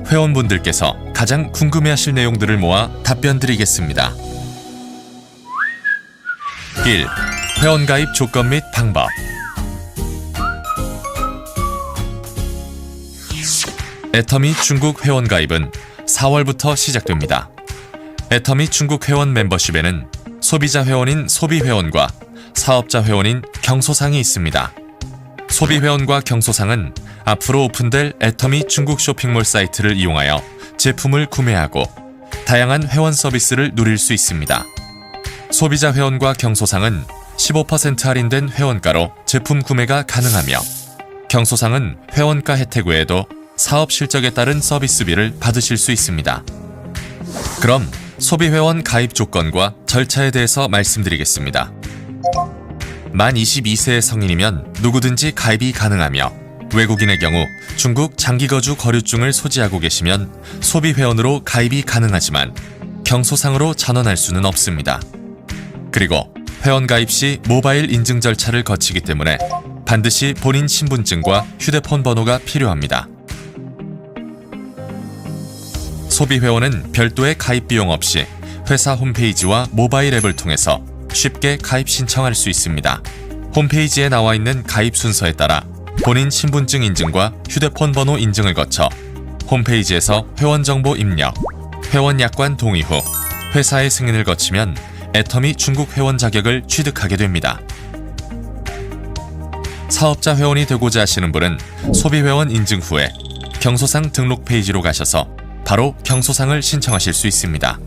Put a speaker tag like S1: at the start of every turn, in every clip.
S1: 회원분들께서 가장 궁금해하실 내용들을 모아 답변 드리겠습니다. 1. 회원가입 조건 및 방법. 애터미 중국 회원가입은 4월부터 시작됩니다. 애터미 중국 회원 멤버십에는 소비자 회원인 소비회원과 사업자 회원인 경소상이 있습니다. 소비회원과 경소상은 앞으로 오픈될 애터미 중국 쇼핑몰 사이트를 이용하여 제품을 구매하고 다양한 회원 서비스를 누릴 수 있습니다. 소비자 회원과 경소상은 15% 할인된 회원가로 제품 구매가 가능하며 경소상은 회원가 혜택 외에도 사업 실적에 따른 서비스비를 받으실 수 있습니다. 그럼 소비회원 가입 조건과 절차에 대해서 말씀드리겠습니다. 만 22세의 성인이면 누구든지 가입이 가능하며 외국인의 경우 중국 장기거주 거류증을 소지하고 계시면 소비회원으로 가입이 가능하지만 경소상으로 전환할 수는 없습니다. 그리고 회원 가입 시 모바일 인증 절차를 거치기 때문에 반드시 본인 신분증과 휴대폰 번호가 필요합니다. 소비회원은 별도의 가입 비용 없이 회사 홈페이지와 모바일 앱을 통해서 쉽게 가입 신청할 수 있습니다. 홈페이지에 나와 있는 가입 순서에 따라 본인 신분증 인증과 휴대폰 번호 인증을 거쳐 홈페이지에서 회원 정보 입력, 회원 약관 동의 후 회사의 승인을 거치면 애터미 중국 회원 자격을 취득하게 됩니다. 사업자 회원이 되고자 하시는 분은 소비회원 인증 후에 경소상 등록 페이지로 가셔서 바로 경소상을 신청하실 수 있습니다.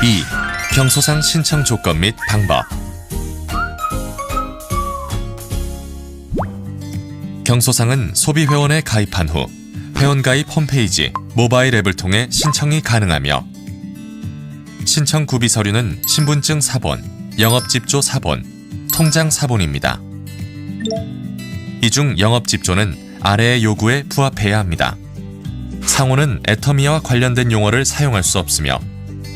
S1: 2. 경소상 신청 조건 및 방법. 경소상은 소비회원에 가입한 후 회원가입 홈페이지, 모바일 앱을 통해 신청이 가능하며 신청 구비 서류는 신분증 사본, 영업집조 사본, 통장 사본입니다. 이 중 영업집조는 아래의 요구에 부합해야 합니다. 상호는 애터미와 관련된 용어를 사용할 수 없으며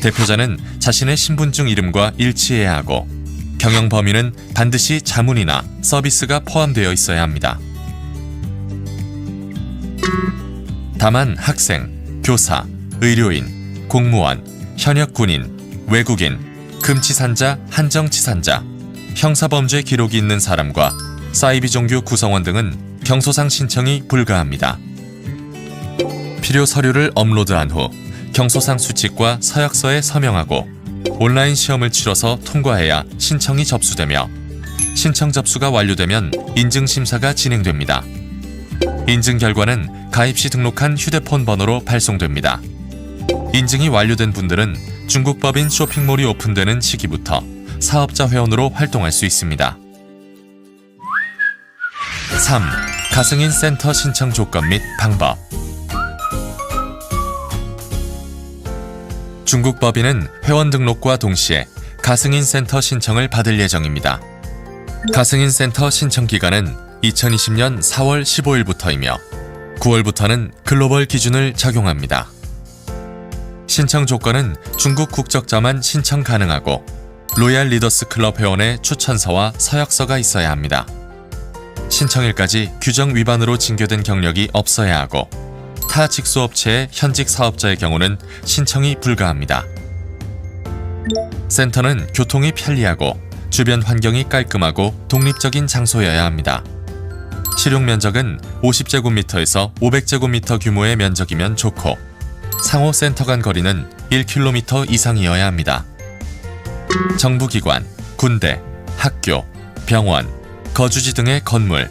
S1: 대표자는 자신의 신분증 이름과 일치해야 하고 경영 범위는 반드시 자문이나 서비스가 포함되어 있어야 합니다. 다만 학생, 교사, 의료인, 공무원, 현역 군인, 외국인, 금치산자, 한정치산자, 형사범죄 기록이 있는 사람과 사이비 종교 구성원 등은 경소상 신청이 불가합니다. 필요 서류를 업로드한 후 경소상 수칙과 서약서에 서명하고 온라인 시험을 치러서 통과해야 신청이 접수되며 신청 접수가 완료되면 인증 심사가 진행됩니다. 인증 결과는 가입 시 등록한 휴대폰 번호로 발송됩니다. 인증이 완료된 분들은 중국 법인 쇼핑몰이 오픈되는 시기부터 사업자 회원으로 활동할 수 있습니다. 3. 가승인 센터 신청 조건 및 방법. 중국 법인은 회원 등록과 동시에 가승인 센터 신청을 받을 예정입니다. 가승인 센터 신청 기간은 2020년 4월 15일부터이며 9월부터는 글로벌 기준을 적용합니다. 신청 조건은 중국 국적자만 신청 가능하고 로얄 리더스 클럽 회원의 추천서와 서약서가 있어야 합니다. 신청일까지 규정 위반으로 징계된 경력이 없어야 하고 타 직수업체의 현직 사업자의 경우는 신청이 불가합니다. 센터는 교통이 편리하고 주변 환경이 깔끔하고 독립적인 장소여야 합니다. 실용 면적은 50제곱미터에서 500제곱미터 규모의 면적이면 좋고 상호 센터 간 거리는 1km 이상이어야 합니다. 정부기관, 군대, 학교, 병원, 거주지 등의 건물,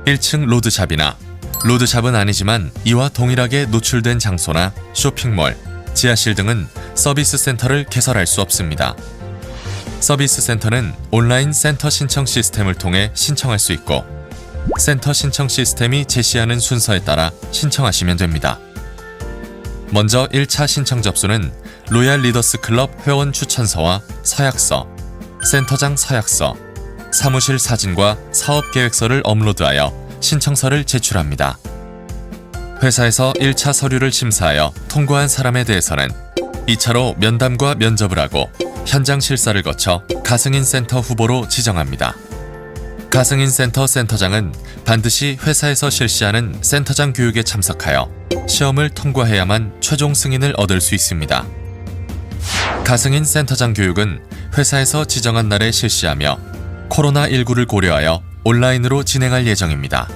S1: 1층 로드샵이나 로드샵은 아니지만 이와 동일하게 노출된 장소나 쇼핑몰, 지하실 등은 서비스 센터를 개설할 수 없습니다. 서비스 센터는 온라인 센터 신청 시스템을 통해 신청할 수 있고 센터 신청 시스템이 제시하는 순서에 따라 신청하시면 됩니다. 먼저 1차 신청 접수는 로얄 리더스 클럽 회원 추천서와 서약서, 센터장 서약서, 사무실 사진과 사업계획서를 업로드하여 신청서를 제출합니다. 회사에서 1차 서류를 심사하여 통과한 사람에 대해서는 2차로 면담과 면접을 하고 현장 실사를 거쳐 가승인 센터 후보로 지정합니다. 가승인 센터 센터장은 반드시 회사에서 실시하는 센터장 교육에 참석하여 시험을 통과해야만 최종 승인을 얻을 수 있습니다. 가승인 센터장 교육은 회사에서 지정한 날에 실시하며 코로나19를 고려하여 온라인으로 진행할 예정입니다.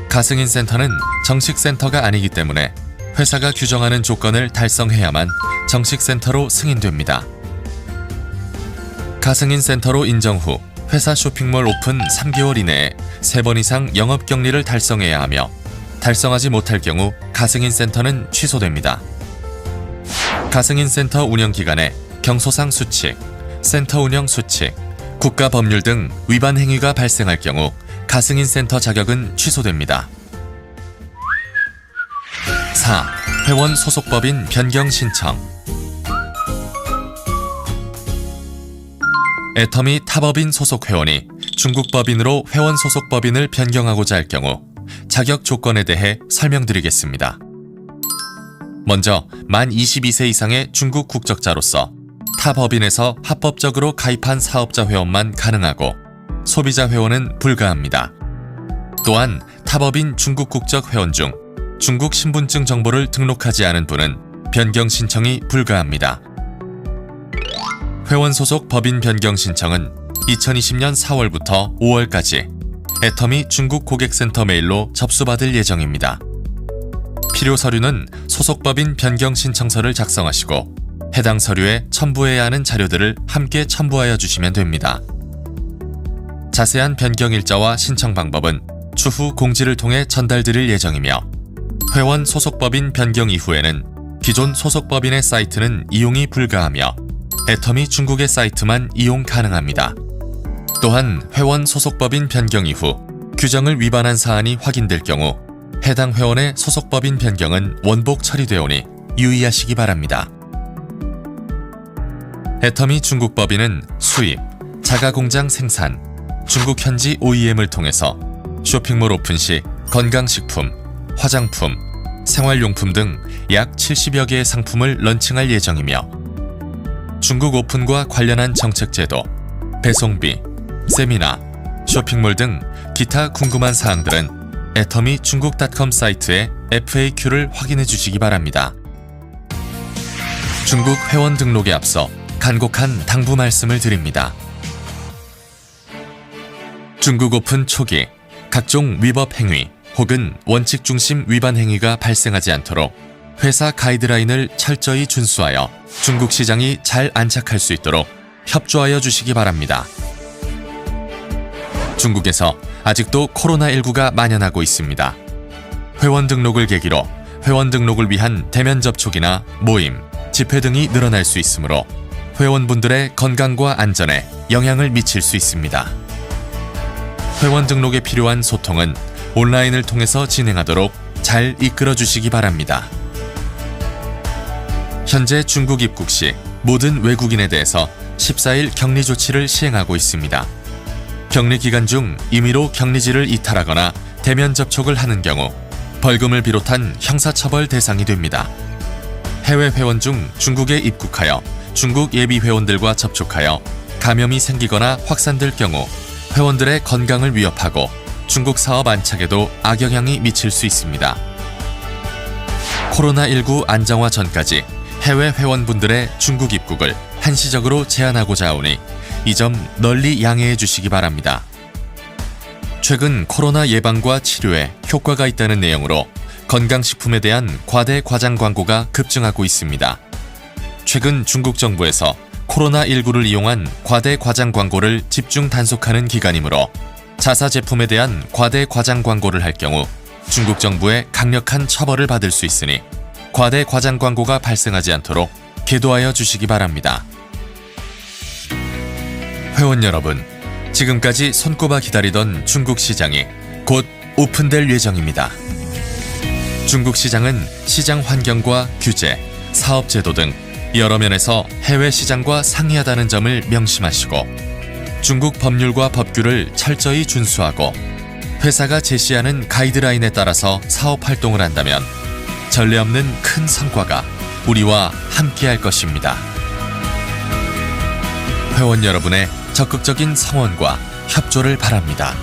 S1: 가승인 센터는 정식 센터가 아니기 때문에 회사가 규정하는 조건을 달성해야만 정식 센터로 승인됩니다. 가승인 센터로 인정 후 회사 쇼핑몰 오픈 3개월 이내에 3번 이상 영업격리를 달성해야 하며 달성하지 못할 경우 가승인 센터는 취소됩니다. 가승인 센터 운영 기간에 경소상 수칙, 센터 운영 수칙, 국가 법률 등 위반 행위가 발생할 경우 가승인 센터 자격은 취소됩니다. 4. 회원 소속법인 변경 신청. 애터미 타법인 소속 회원이 중국 법인으로 회원 소속 법인을 변경하고자 할 경우 자격 조건에 대해 설명드리겠습니다. 먼저 만 22세 이상의 중국 국적자로서 타 법인에서 합법적으로 가입한 사업자 회원만 가능하고 소비자 회원은 불가합니다. 또한 타법인 중국 국적 회원 중 중국 신분증 정보를 등록하지 않은 분은 변경 신청이 불가합니다. 회원 소속 법인 변경 신청은 2020년 4월부터 5월까지 애터미 중국 고객센터 메일로 접수받을 예정입니다. 필요 서류는 소속 법인 변경 신청서를 작성하시고 해당 서류에 첨부해야 하는 자료들을 함께 첨부하여 주시면 됩니다. 자세한 변경 일자와 신청 방법은 추후 공지를 통해 전달드릴 예정이며 회원 소속법인 변경 이후에는 기존 소속법인의 사이트는 이용이 불가하며 애터미 중국의 사이트만 이용 가능합니다. 또한 회원 소속법인 변경 이후 규정을 위반한 사안이 확인될 경우 해당 회원의 소속법인 변경은 원복 처리되오니 유의하시기 바랍니다. 애터미 중국 법인은 수입, 자가공장 생산, 중국 현지 OEM을 통해서 쇼핑몰 오픈 시 건강식품, 화장품, 생활용품 등 약 70여 개의 상품을 런칭할 예정이며 중국 오픈과 관련한 정책 제도, 배송비, 세미나, 쇼핑몰 등 기타 궁금한 사항들은 애터미 중국.com 사이트의 FAQ를 확인해 주시기 바랍니다. 중국 회원 등록에 앞서 간곡한 당부 말씀을 드립니다. 중국 오픈 초기 각종 위법 행위 혹은 원칙 중심 위반 행위가 발생하지 않도록 회사 가이드라인을 철저히 준수하여 중국 시장이 잘 안착할 수 있도록 협조하여 주시기 바랍니다. 중국에서 아직도 코로나19가 만연하고 있습니다. 회원 등록을 계기로 회원 등록을 위한 대면 접촉이나 모임, 집회 등이 늘어날 수 있으므로 회원분들의 건강과 안전에 영향을 미칠 수 있습니다. 회원 등록에 필요한 소통은 온라인을 통해서 진행하도록 잘 이끌어 주시기 바랍니다. 현재 중국 입국 시 모든 외국인에 대해서 14일 격리 조치를 시행하고 있습니다. 격리 기간 중 임의로 격리지를 이탈하거나 대면 접촉을 하는 경우 벌금을 비롯한 형사처벌 대상이 됩니다. 해외 회원 중 중국에 입국하여 중국 예비 회원들과 접촉하여 감염이 생기거나 확산될 경우 회원들의 건강을 위협하고 중국 사업 안착에도 악영향이 미칠 수 있습니다. 코로나19 안정화 전까지 해외 회원분들의 중국 입국을 한시적으로 제한하고자 하오니 이 점 널리 양해해 주시기 바랍니다. 최근 코로나 예방과 치료에 효과가 있다는 내용으로 건강식품에 대한 과대 과장 광고가 급증하고 있습니다. 최근 중국 정부에서 코로나19를 이용한 과대 과장 광고를 집중 단속하는 기간이므로 자사 제품에 대한 과대 과장 광고를 할 경우 중국 정부의 강력한 처벌을 받을 수 있으니 과대 과장 광고가 발생하지 않도록 계도하여 주시기 바랍니다. 회원 여러분, 지금까지 손꼽아 기다리던 중국 시장이 곧 오픈될 예정입니다. 중국 시장은 시장 환경과 규제, 사업 제도 등 여러 면에서 해외 시장과 상이하다는 점을 명심하시고 중국 법률과 법규를 철저히 준수하고 회사가 제시하는 가이드라인에 따라서 사업 활동을 한다면 전례 없는 큰 성과가 우리와 함께할 것입니다. 회원 여러분의 적극적인 성원과 협조를 바랍니다.